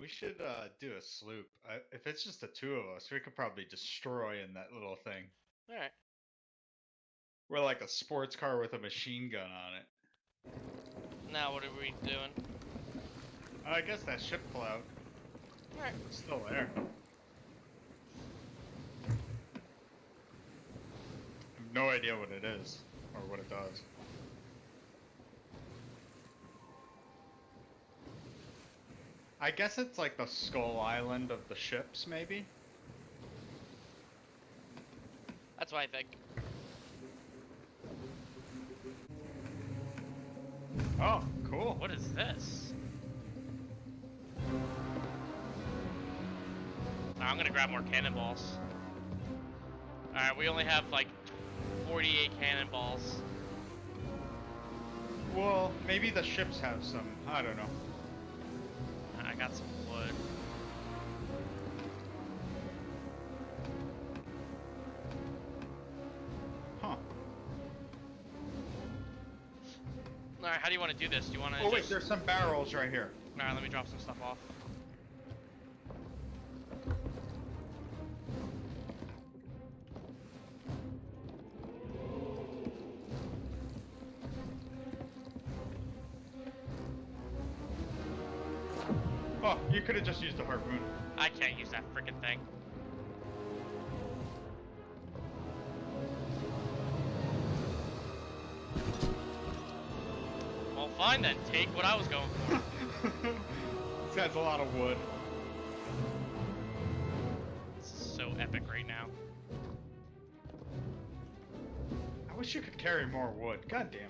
we should do a sloop. If it's just the two of us, we could probably destroy in that little thing. All right. We're like a sports car with a machine gun on it. Now what are we doing? I guess that ship flew out. All right. It's still there. I have no idea what it is or what it does. I guess it's like the Skull Island of the ships, maybe? That's what I think. Oh, cool. What is this? I'm gonna grab more cannonballs. Alright, we only have like 48 cannonballs. Well, maybe the ships have some. I don't know. I got some wood. Huh. Alright, how do you want to do this? Do you want to Oh, wait, there's some barrels right here. Alright, let me drop some stuff off. Oh, you could have just used a harpoon. I can't use that freaking thing. Well, fine then. Take what I was going for. This has a lot of wood. This is so epic right now. I wish you could carry more wood. God damn it.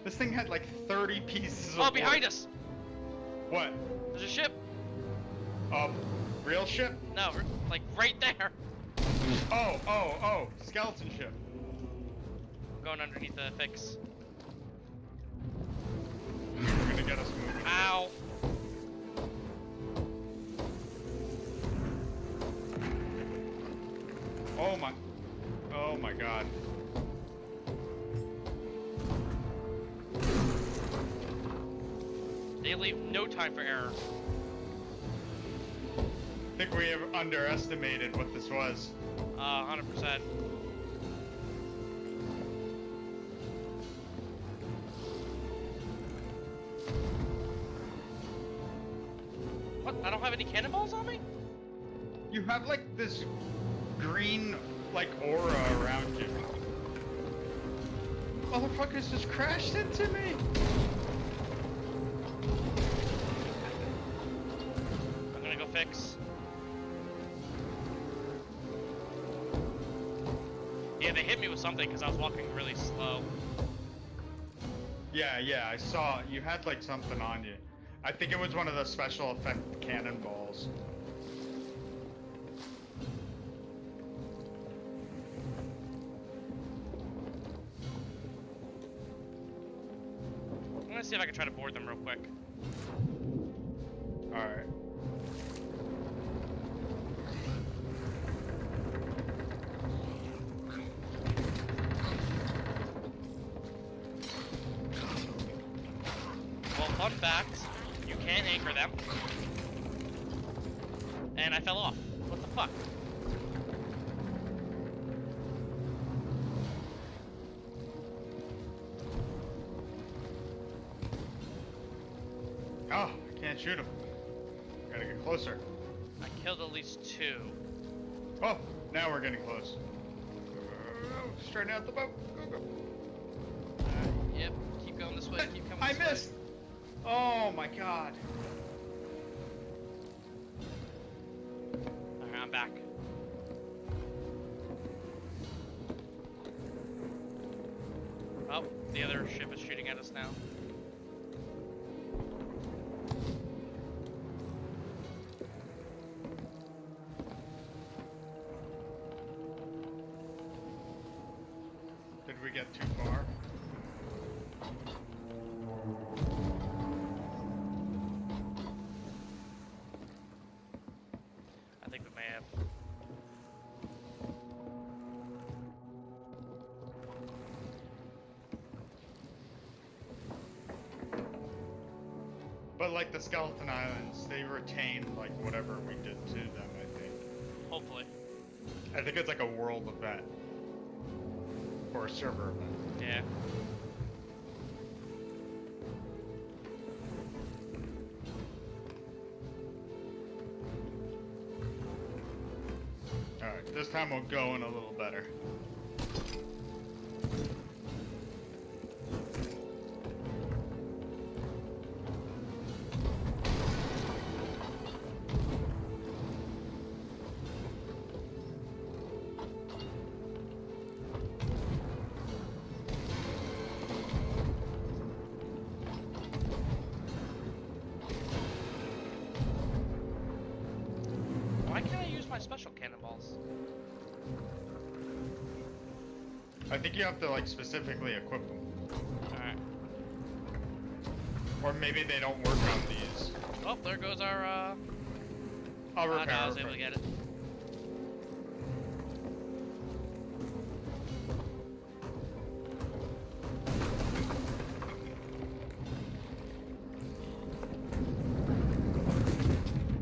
This thing had like 30 pieces of Oh, behind wood. us! What? There's a ship! Real ship? No, like right there. Oh, skeleton ship. I'm going underneath the fix. They're gonna get us moving. Ow! Oh my god. They leave no time for error. I think we have underestimated what this was. 100%. What? I don't have any cannonballs on me? You have like this green like aura around you. Motherfuckers just crashed into me. I'm gonna go fix. Yeah, they hit me with something because I was walking really slow. Yeah, I saw you had like something on you. I think it was one of the special effect cannonballs. I'm gonna see if I can try to board them real quick. Alright. Well, fun fact, you can anchor them. And I fell off. What the fuck? Oh, I can't shoot him. Gotta get closer. I killed at least 2. Oh, now we're getting close. Straighten out the boat. Go. Yep, keep going this way, keep coming I this way. missed! Oh my god. Alright, I'm back. Oh, the other ship is shooting at us now. Did we get too far? I think we may have. but like the Skeleton Islands, they retain like whatever we did to them, I think. Hopefully. I think it's like a world event. Or a server event. Yeah. Alright, this time we'll go in a little better. Why can't I use my special cannonballs? I think you have to like specifically equip them. Alright. Or maybe they don't work on these. Oh, there goes our, I'll oh, repair. no, I was repair. able to get it.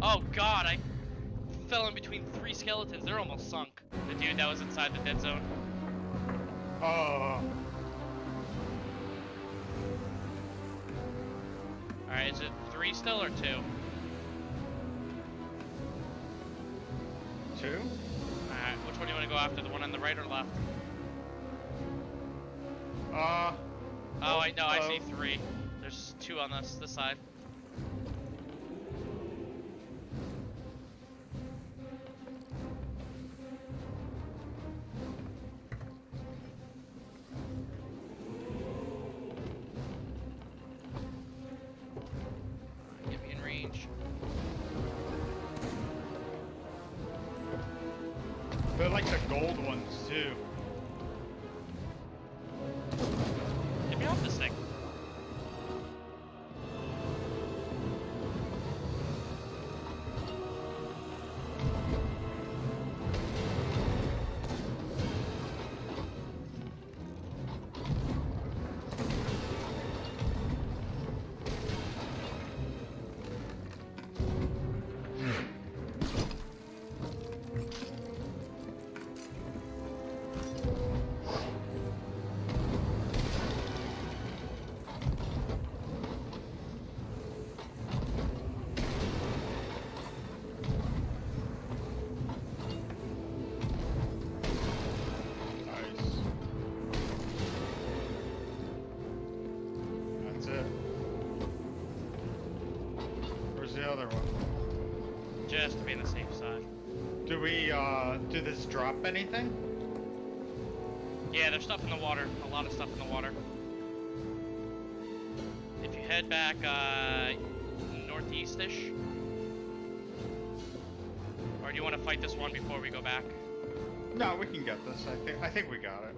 Oh god, I fell in between 3 skeletons. They're almost sunk. The dude that was inside the dead zone. Oh. Alright, is it 3 still or 2? 2? Alright, which one do you want to go after? The one on the right or left? Oh, wait, no, I see 3. There's 2 on this side. Get me in range. They're like the gold ones too. Get me off this thing. Nice. That's it. Where's the other one? Just to be on the safe side. Do we, do this drop anything? Yeah, there's stuff in the water. A lot of stuff in the water. If you head back, northeast-ish. Or do you want to fight this one before we go back? No, we can get this. I think we got it.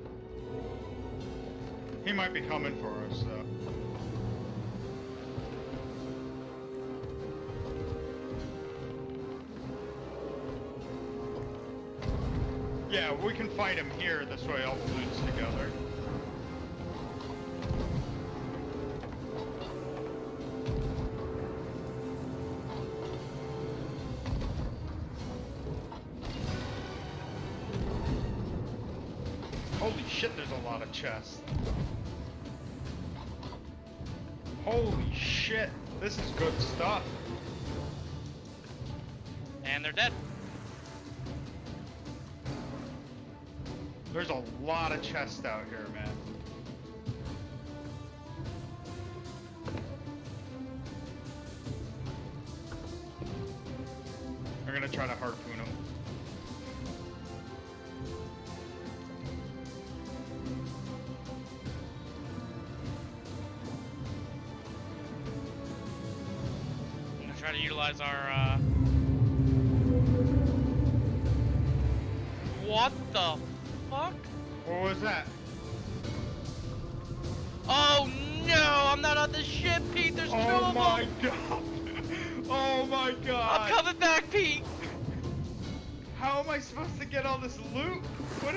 He might be coming for us, though. Yeah, we can fight him here. This way, all the loot's together. Holy shit, there's a lot of chests. Holy shit, this is good stuff. And they're dead. There's a lot of chests out here, man. I'm gonna try to harpoon them. I'm gonna try to utilize our, What the fuck? What was that? Oh no, I'm not on the ship, Pete. There's 2 Oh of my them. god! Oh my god! I'm coming back, Pete. How am I supposed to get all this loot? What?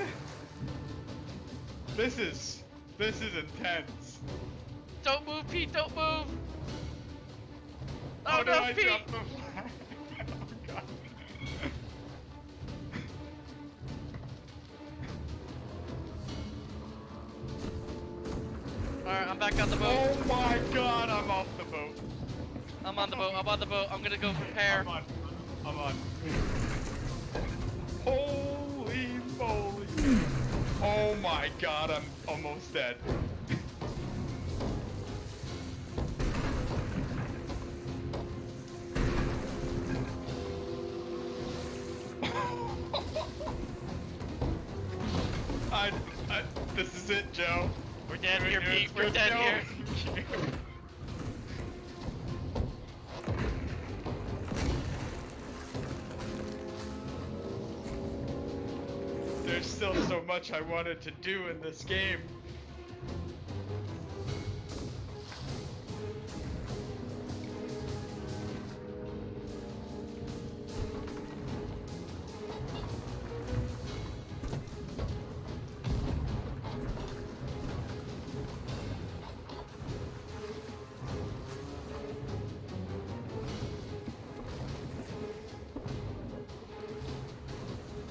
This is intense. Don't move, Pete. Don't move. Oh no, no, I Pete! dropped the flag. Oh god. Alright, I'm back on the boat. Oh my god, I'm off the boat. I'm on the boat. I'm on the boat. I'm gonna go repair. I'm on. Holy moly. Oh my god, I'm almost dead. I, this is it, Joe. We're dead here, It's Pete. We're good, dead Joe. here. There's still so much I wanted to do in this game.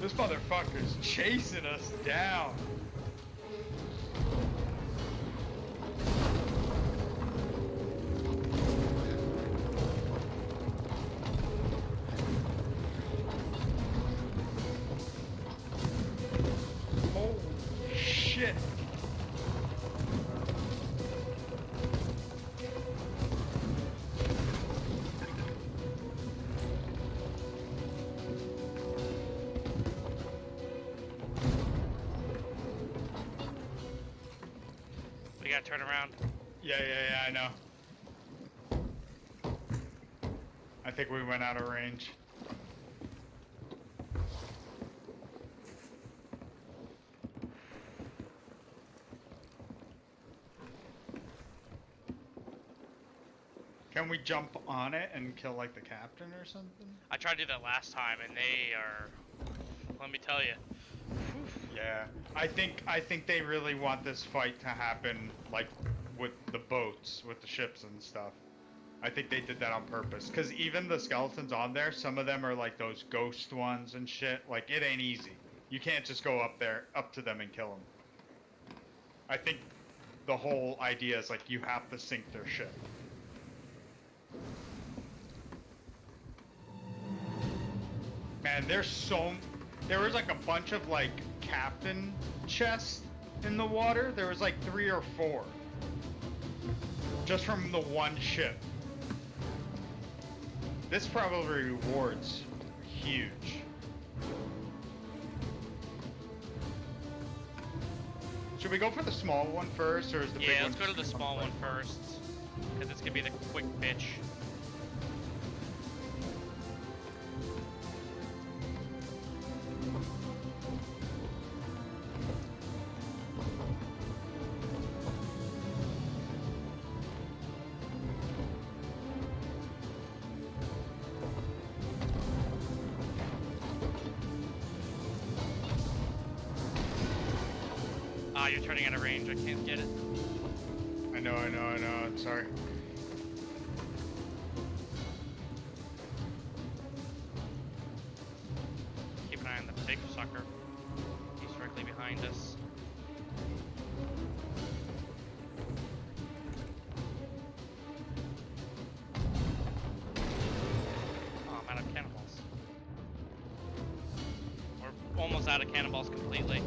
This motherfucker's chasing us down. Holy shit. We gotta turn around. Yeah, I know. I think we went out of range. Can we jump on it and kill like the captain or something? I tried to do that last time, and they are. Let me tell you. Yeah, I think they really want this fight to happen like with the boats, with the ships and stuff. I think they did that on purpose. Cause even the skeletons on there, some of them are like those ghost ones and shit. Like it ain't easy. You can't just go up to them and kill them. I think the whole idea is like you have to sink their ship. Man, there was like a bunch of like captain chests in the water. There was like 3 or 4. Just from the one ship. This probably rewards huge. Should we go for the small one first, or is the big one? Yeah, let's go to the just small gonna one first. Because it's gonna be the quick bitch. Ah, you're turning out of range. I can't get it. I know. I'm sorry. Keep an eye on the big sucker. He's directly behind us. Oh, I'm out of cannonballs. We're almost out of cannonballs completely.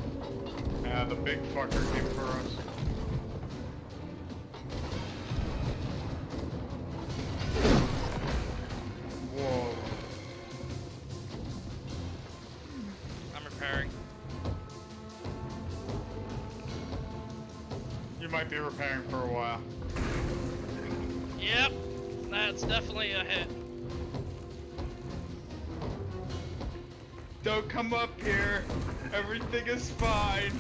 Yeah, the big fucker came for us. Whoa. I'm repairing. You might be repairing for a while. Yep, that's definitely a hit. Don't come up here. Everything is fine.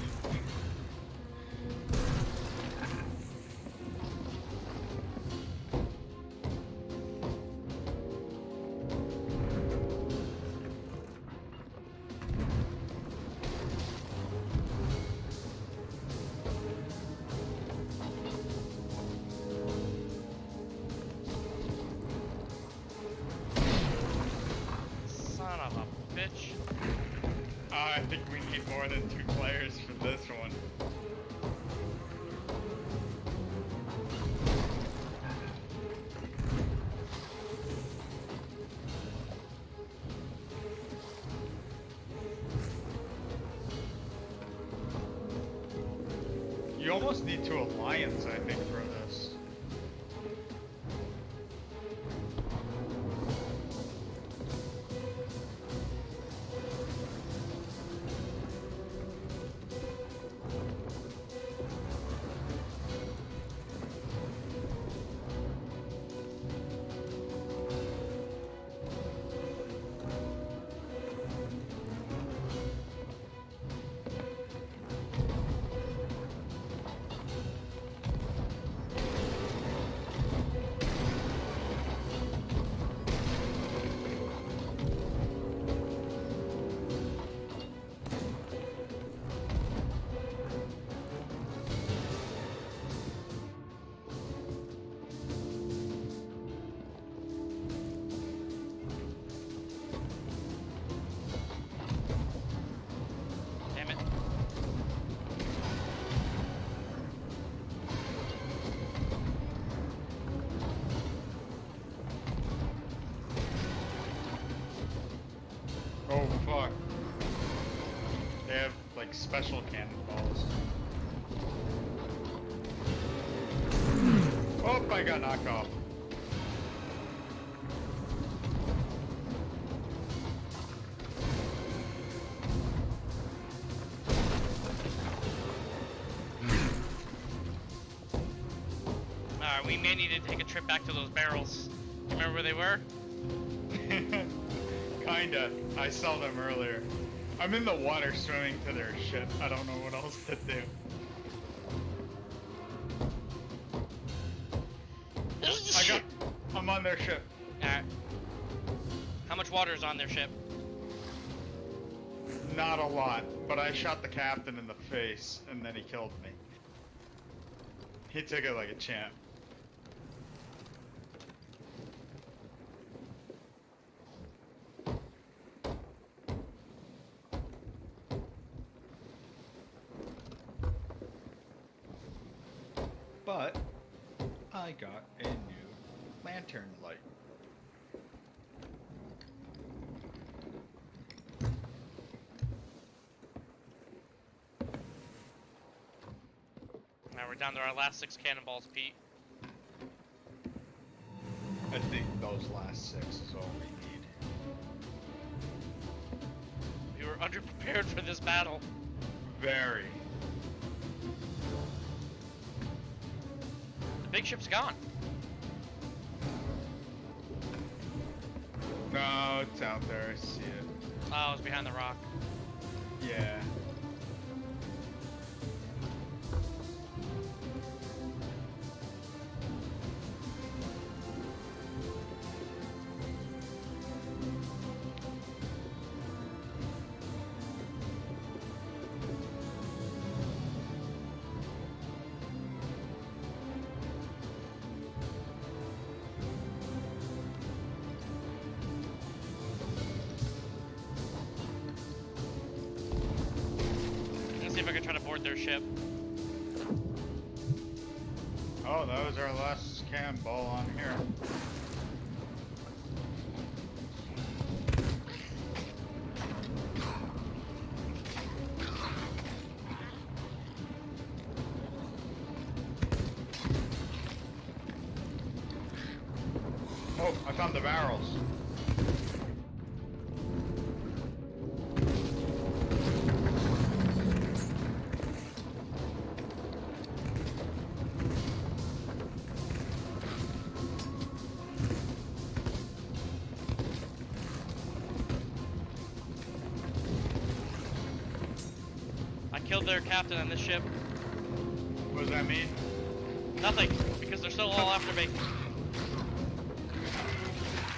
need more than 2 players for this one. You almost need 2 alliance, I think, for this. Damn it. Oh fuck. They have like special cannonballs. Oh, I got knocked off. Alright, we may need to take a trip back to those barrels. You remember where they were? Kinda. I saw them earlier. I'm in the water swimming to their ship. I don't know what else to do. I'm on their ship. Alright. How much water is on their ship? Not a lot, but I shot the captain in the face and then he killed me. He took it like a champ. But I got a new lantern light. Now we're down to our last 6 cannonballs, Pete. I think those last 6 is all we need. We were underprepared for this battle. Very. The big ship's gone. No, it's out there. I see it. Oh, it was behind the rock. Yeah. Let's see if I can try to board their ship. Oh, that was our last cannonball on here. Oh, I found the barrels. I killed their captain on this ship. What does that mean? Nothing, because they're still all after me.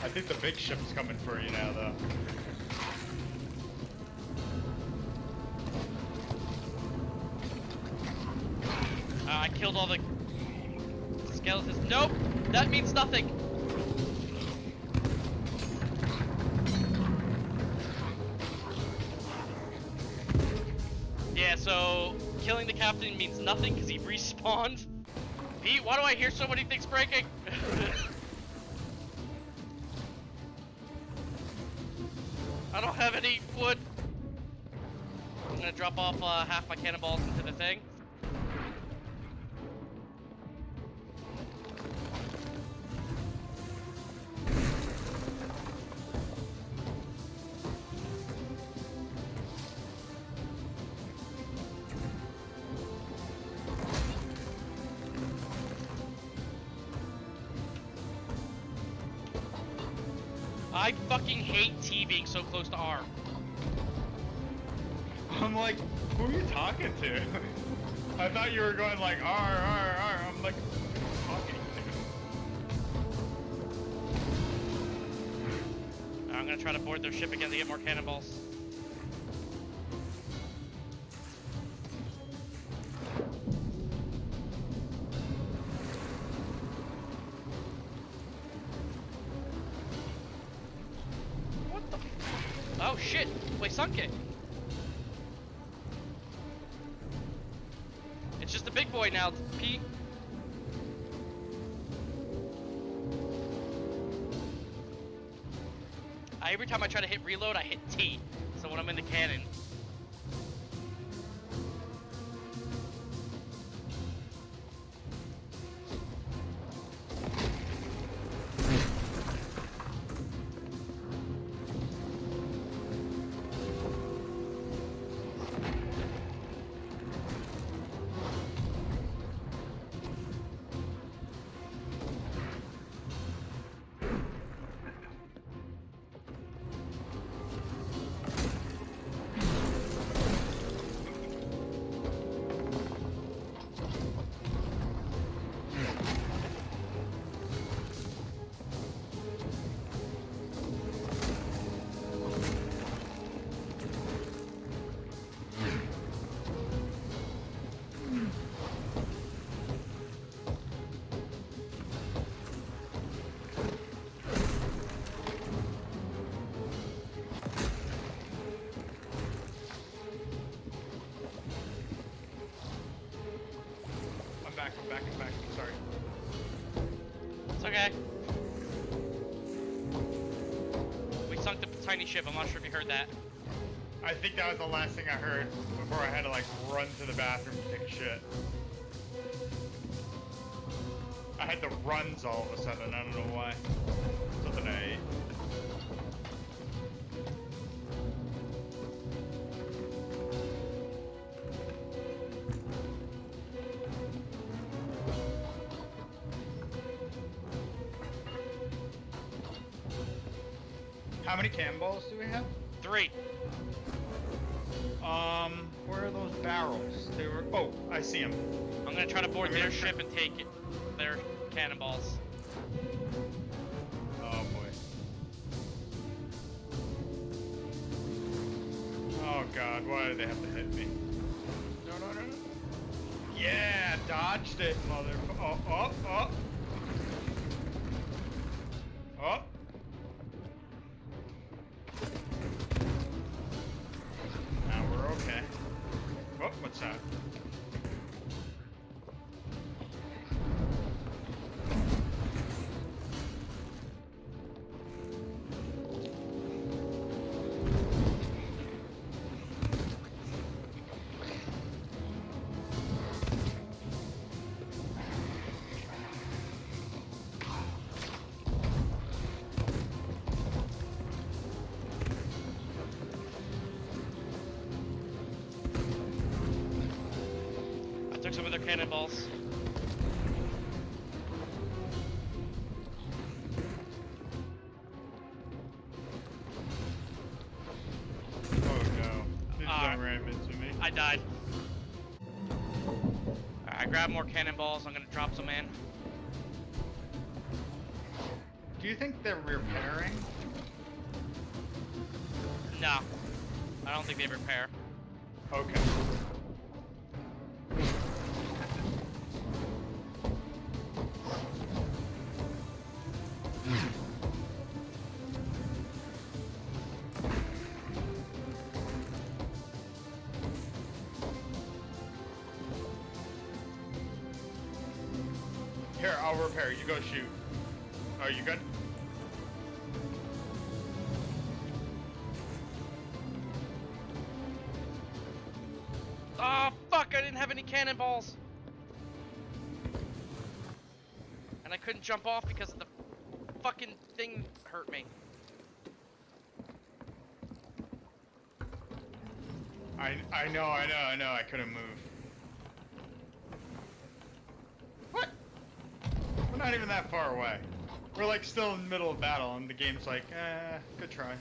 I think the big ship's coming for you now, though. I killed all the skeletons. Nope, that means nothing. So, killing the captain means nothing because he respawned. Pete, why do I hear so many things breaking? I don't have any wood. I'm gonna drop off half my cannonballs into the thing. I fucking hate T being so close to R. I'm like, who are you talking to? I thought you were going like R, R, R. I'm like, who are you talking to? I'm gonna try to board their ship again to get more cannonballs. What the fuck? Oh shit! We sunk it. It's just a big boy now, Pete. Every time I try to hit reload, I hit T. So when I'm in the cannon. I'm back. I'm sorry. It's okay. We sunk the tiny ship. I'm not sure if you heard that. I think that was the last thing I heard before I had to like run to the bathroom to take a shit. I had the runs all of a sudden. I don't know why. Something I ate. How many cannonballs do we have? 3. Where are those barrels? They were. Oh, I see them. I'm gonna try to board their ship and take it. Their cannonballs. Oh boy. Oh god, why did they have to hit me? No. Yeah, dodged it, mother. Oh. Oh. Now we're okay. Oh, what's that? Took some of their cannonballs. Oh no. This guy ran into me. I died. I grabbed more cannonballs. I'm gonna drop some in. Do you think they're repairing? No. I don't think they repair. Okay. Here, I'll repair. You go shoot. Are you good? Oh fuck! I didn't have any cannonballs, and I couldn't jump off because the fucking thing hurt me. I know. I couldn't move. What? We're not even that far away. We're like still in the middle of battle, and the game's like, good try.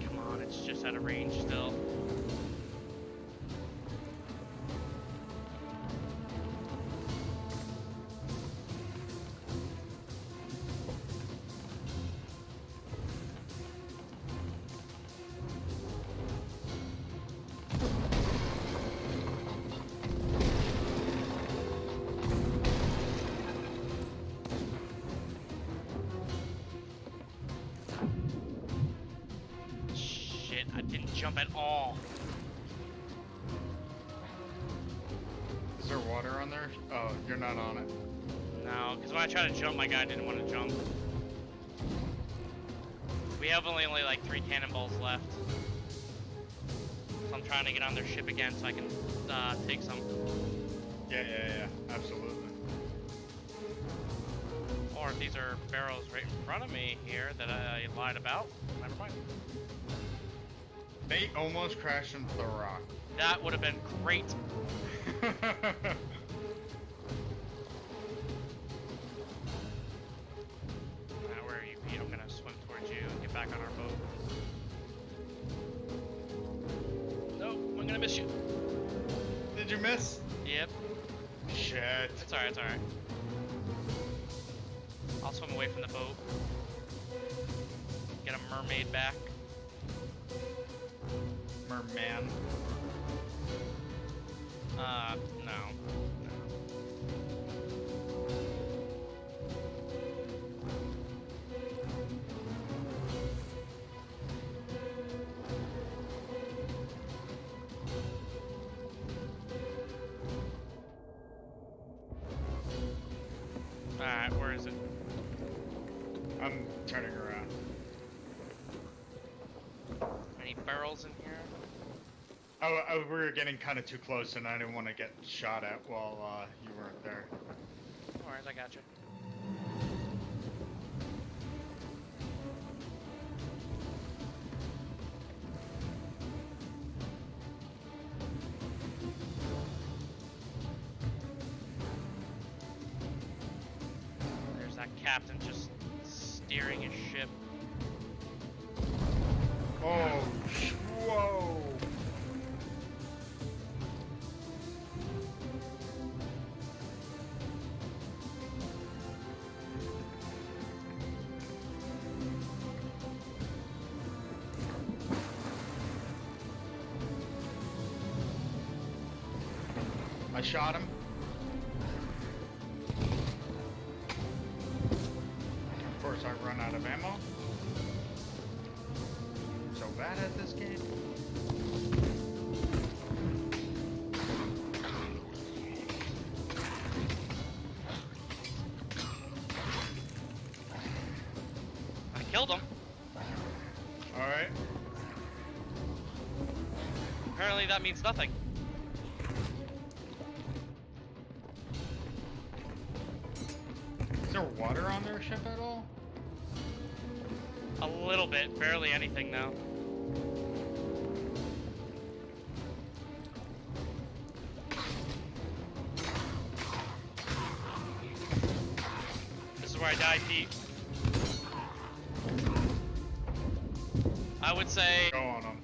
Come on, it's just out of range still. Shit, I didn't jump at all. Is there water on there? Oh, you're not on it. No, because when I tried to jump, my guy didn't want to jump. We have only like 3 cannonballs left. So I'm trying to get on their ship again so I can take some. Yeah, absolutely. Or if these are barrels right in front of me here that I lied about, never mind. They almost crashed into the rock. That would have been great. Where are you, Pete? I'm gonna swim towards you and get back on our boat. Nope, I'm gonna miss you. Did you miss? Yep. Shit. It's alright, it's alright. I'll swim away from the boat. Get a mermaid back. Merman. No. Alright, where is it? I'm turning around. Any barrels in here? Oh, we were getting kind of too close, and I didn't want to get shot at while you weren't there. No worries, I got you. There's that captain just steering his ship. Oh, whoa! I shot him. Of course, I run out of ammo. So bad at this game. killed him. All right. Apparently that means nothing. Is there water on their ship at all? A little bit, barely anything now. This is where I die, Pete. I would say Go on them.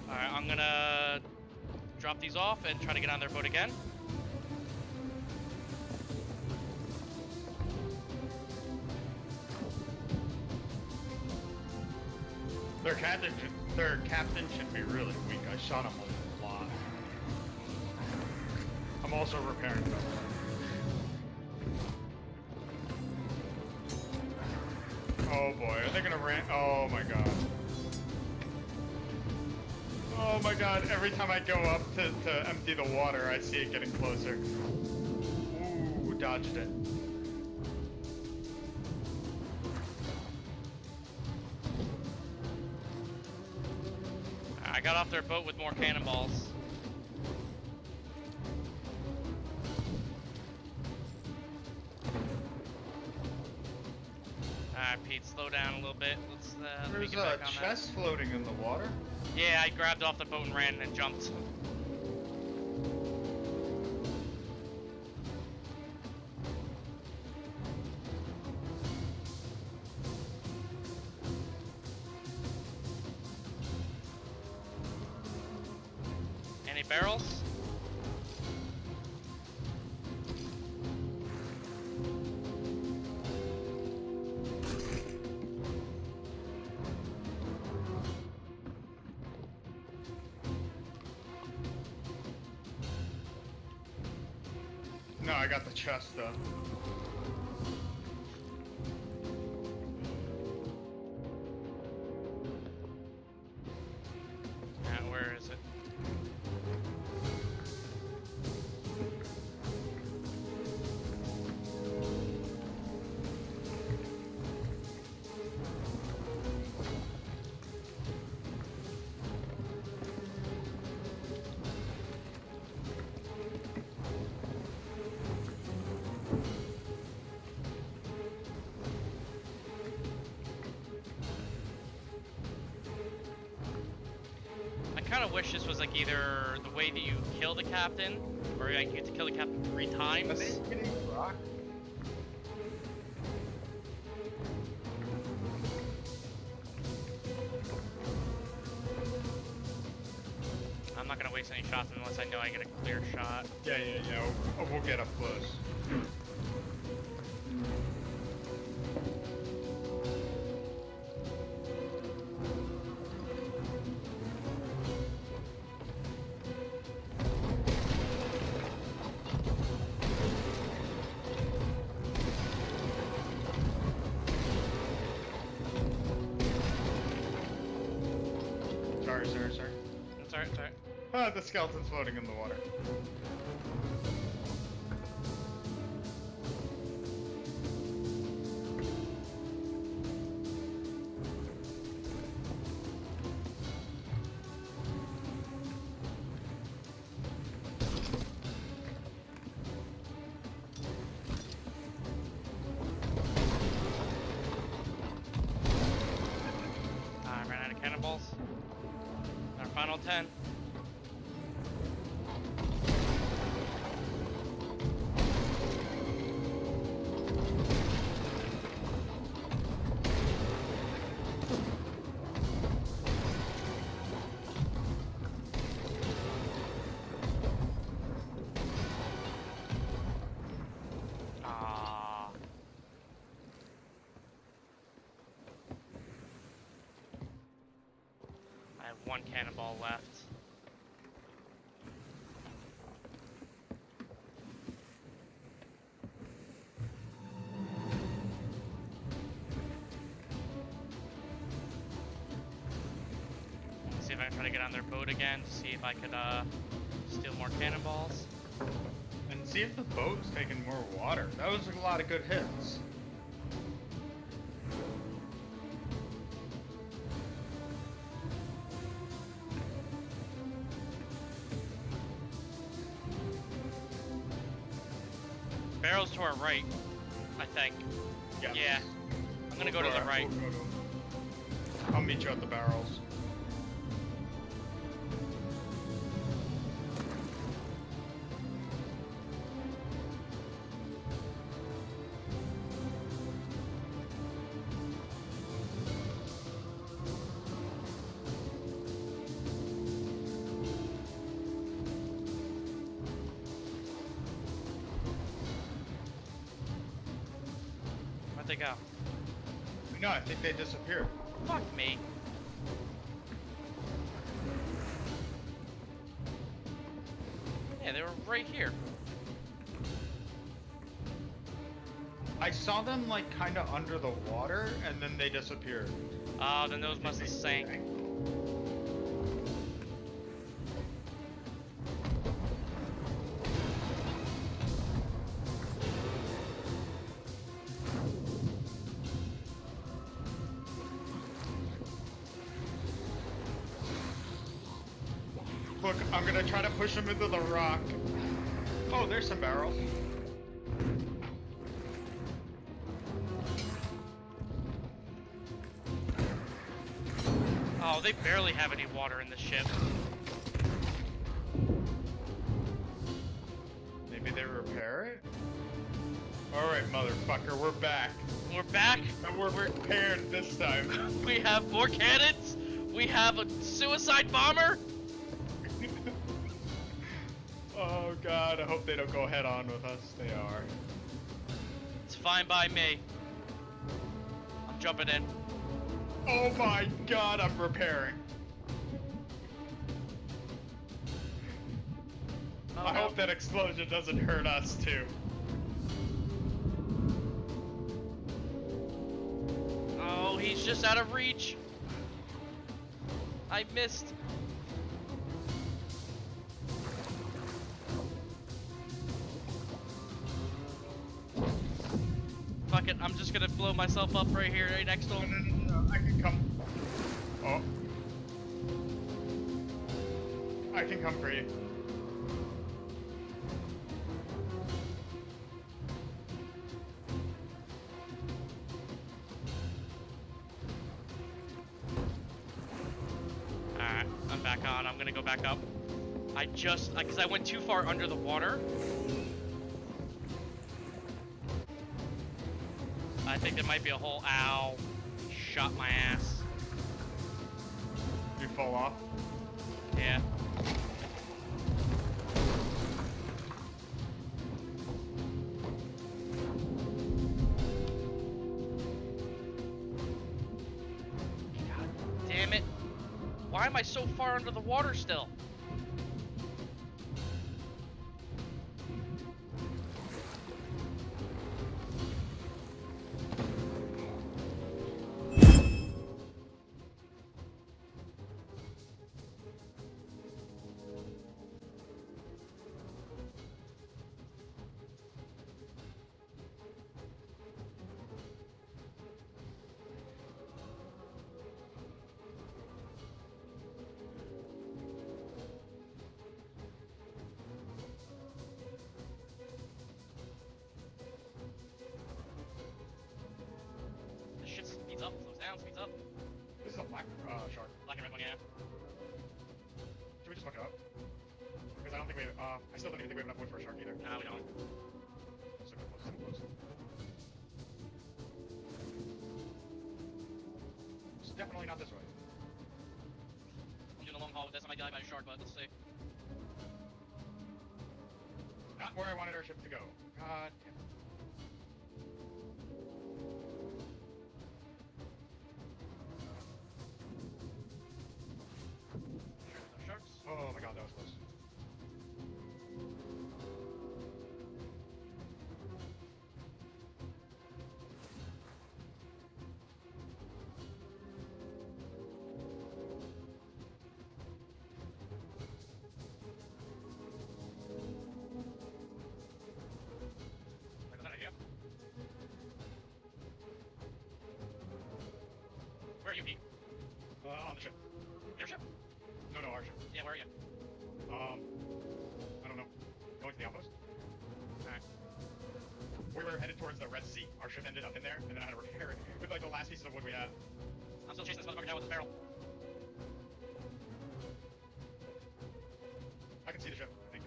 Alright, I'm gonna drop these off and try to get on their boat again. Their captain should be really weak. I shot him a lot. I'm also repairing them. Oh boy, are they gonna ran? Oh my god. Oh my god, every time I go up to empty the water, I see it getting closer. Ooh, dodged it. I got off their boat with more cannonballs. Alright, Pete, slow down a little bit. Let me There's get a back on chest floating in the water. that. Yeah, I grabbed off the boat and ran and jumped. Any barrels? No, I got the chest though. Where is it? I kind of wish this was like either the way that you kill the captain, or like you get to kill the captain 3 times. Are they hitting rock? I'm not gonna waste any shots unless I know I get a clear shot. Yeah. We'll get up close. Sorry. It's alright, it's alright. Ah, the skeleton's floating in the water. I ran out of cannonballs. Our final 10. Ah. I have 1 cannonball left. try to get on their boat again to see if I could steal more cannonballs. And see if the boat's taking more water. That was a lot of good hits. Barrels to our right, I think. Yes. Yeah. I'm gonna go to the right. I'll meet you at the barrels. Where'd they go? No, I think they disappeared. Fuck me. Yeah, they were right here. I saw them like kind of under the water, and then they disappeared. Oh, then those must have sank. Look, I'm gonna try to push them into the rock. Oh, there's some barrels. Oh, they barely have any water in the ship. Maybe they repair it? Alright, motherfucker, we're back. We're back. And we're prepared this time. We have more cannons. We have a suicide bomber. Oh god, I hope they don't go head on with us. They are. It's fine by me. I'm jumping in. Oh my god, I'm repairing. Oh, I no. hope that explosion doesn't hurt us too. Oh, he's just out of reach. I missed. Fuck it, I'm just gonna blow myself up right here, right next to him. No, I can come. Oh. I can come for you. Alright, I'm back on. I'm gonna go back up. Because I went too far under the water. I think there might be a hole. Ow. Shot my ass. You fall off. Yeah. God damn it. Why am I so far under the water still? The shit speeds up, slows down, speeds up. This is a black shark. Black and red one, yeah. Should we just fuck it up? Because I don't think we I still don't even think we have enough wood for a shark either. No, we don't. So close, so close. It's definitely not this way. I'm doing a long haul with this. I might die by a shark, but let's see. Not where I wanted our ship to go. God damn it. No sharks. Oh my god, that was close. towards the Red Sea. Our ship ended up in there, and then I had to repair it with like the last pieces of wood we had. I'm still chasing this motherfucker down with this barrel. I can see the ship, I think.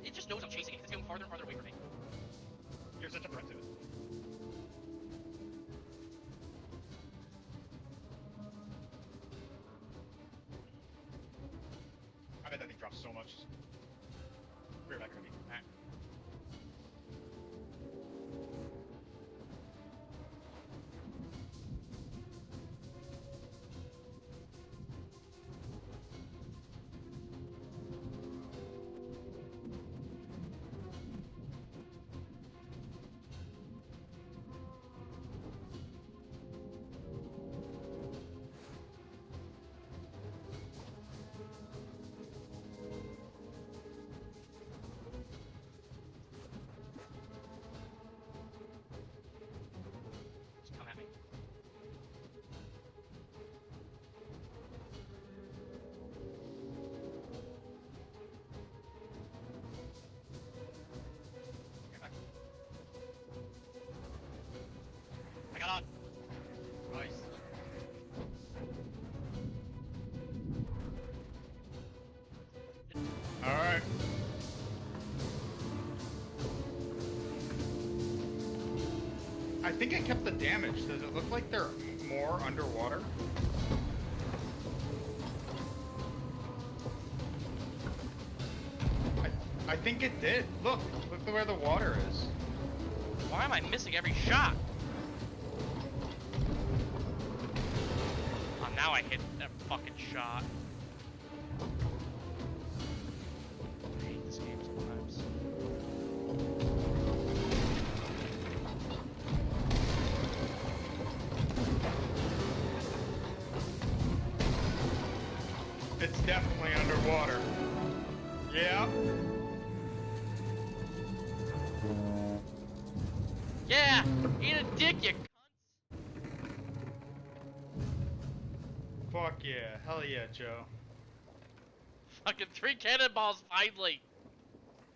It just knows I'm chasing it. It's going farther and farther away from me. You're such a threat to it. I bet that thing drops so much. Rear back already. Alright. Just come at me. Get back. I got on. Nice. Alright. I think I kept the damage. Does it look like they're more underwater? I think it did. Look at where the water is. Why am I missing every shot? Oh, now I hit that fucking shot. I hate this game sometimes. It's definitely underwater. Yeah. Yeah! Eat a dick, you cunts! Fuck yeah. Hell yeah, Joe. Fucking 3 cannonballs, finally!